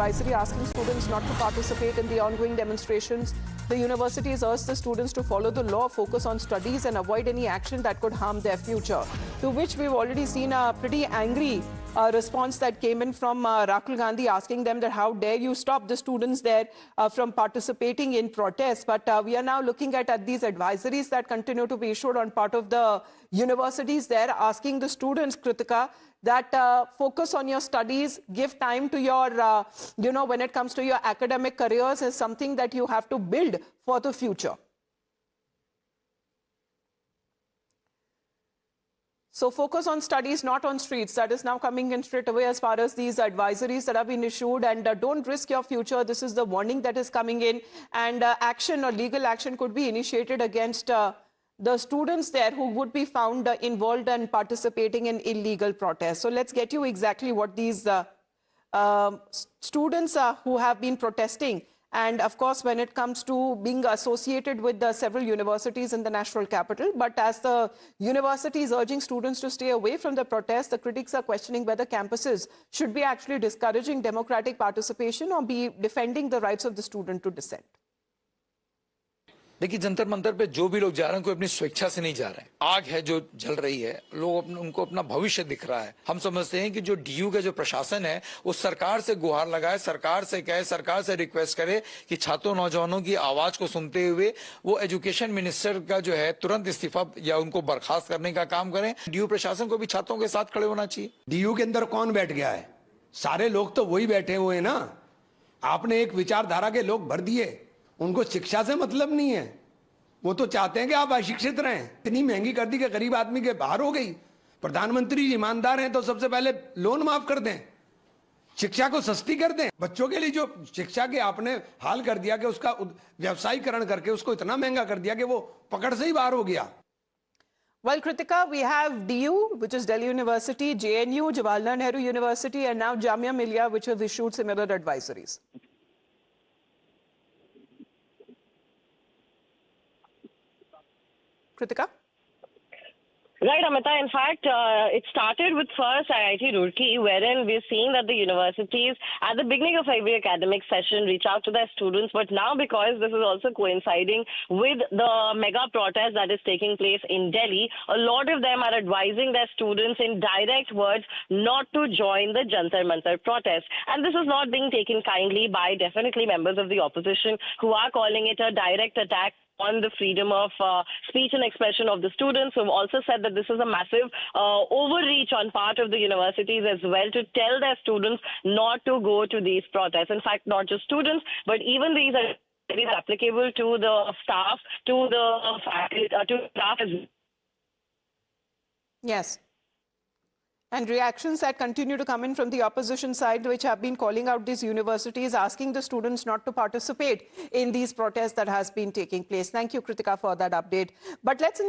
advisory asking students not to participate in the ongoing demonstrations. The universities urged the students to follow the law, focus on studies and avoid any action that could harm their future. To which we've already seen a pretty angry response that came in from Rahul Gandhi asking them that how dare you stop the students there from participating in protests. But we are now looking at these advisories that continue to be issued on part of the universities there, asking the students, Kritika, that focus on your studies, give time to your, when it comes to your academic careers is something that you have to build for the future. So focus on studies, not on streets. That is now coming in straight away as far as these advisories that have been issued. And don't risk your future. This is the warning that is coming in. And action or legal action could be initiated against the students there who would be found involved and participating in illegal protests. So let's get you exactly what these students who have been protesting. And of course, when it comes to being associated with the several universities in the national capital, but as the university is urging students to stay away from the protests, the critics are questioning whether campuses should be actually discouraging democratic participation or be defending the rights of the student to dissent. देखिए, जंतर मंतर पे जो भी लोग जा रहे हैं कोई अपनी स्वेच्छा से नहीं जा रहे हैं। आग है जो जल रही है, लोग उनको अपना भविष्य दिख रहा है। हम समझते हैं कि जो डीयू का जो प्रशासन है वो सरकार से गुहार लगाए, सरकार से कहे, सरकार से रिक्वेस्ट करे कि छात्रों नौजवानों की आवाज को सुनते हुए वो एजुकेशन मिनिस्टर का जो है तुरंत इस्तीफा या उनको बर्खास्त करने का काम करें। डीयू प्रशासन को भी छात्रों के साथ खड़े होना चाहिए। डीयू के अंदर कौन बैठ गया है? सारे लोग तो वही बैठे हुए हैं ना। आपने एक विचारधारा के लोग भर दिए, उनको शिक्षा से मतलब नहीं है। वो तो चाहते हैं कि आप अशिक्षित रहें। इतनी महंगी कर दी कि गरीब आदमी के बाहर हो गई। प्रधानमंत्री ईमानदार हैं तो सबसे पहले लोन माफ कर दें, शिक्षा को सस्ती कर दें। बच्चों के लिए जो शिक्षा के आपने हाल कर दिया कि उसका व्यवसायीकरण करके उसको इतना महंगा कर दिया कि वो पकड़ से ही बाहर हो गया। Well, Kritika, we have DU, which is Delhi University, JNU, Jawaharlal Nehru University, and now Jamia Millia, which have issued similar advisories. Kritika? Right, Amita. In fact, it started with first IIT Roorkee, wherein we're seeing that the universities at the beginning of every academic session reach out to their students. But now, because this is also coinciding with the mega protest that is taking place in Delhi, a lot of them are advising their students in direct words not to join the Jantar Mantar protest. And this is not being taken kindly by definitely members of the opposition who are calling it a direct attack on the freedom of speech and expression of the students, who have also said that this is a massive overreach on part of the universities as well to tell their students not to go to these protests. In fact, not just students, but even these are applicable to the staff, to the faculty, to staff as well. Yes. And reactions that continue to come in from the opposition side, which have been calling out these universities, asking the students not to participate in these protests that has been taking place. Thank you, Kritika, for that update. But let's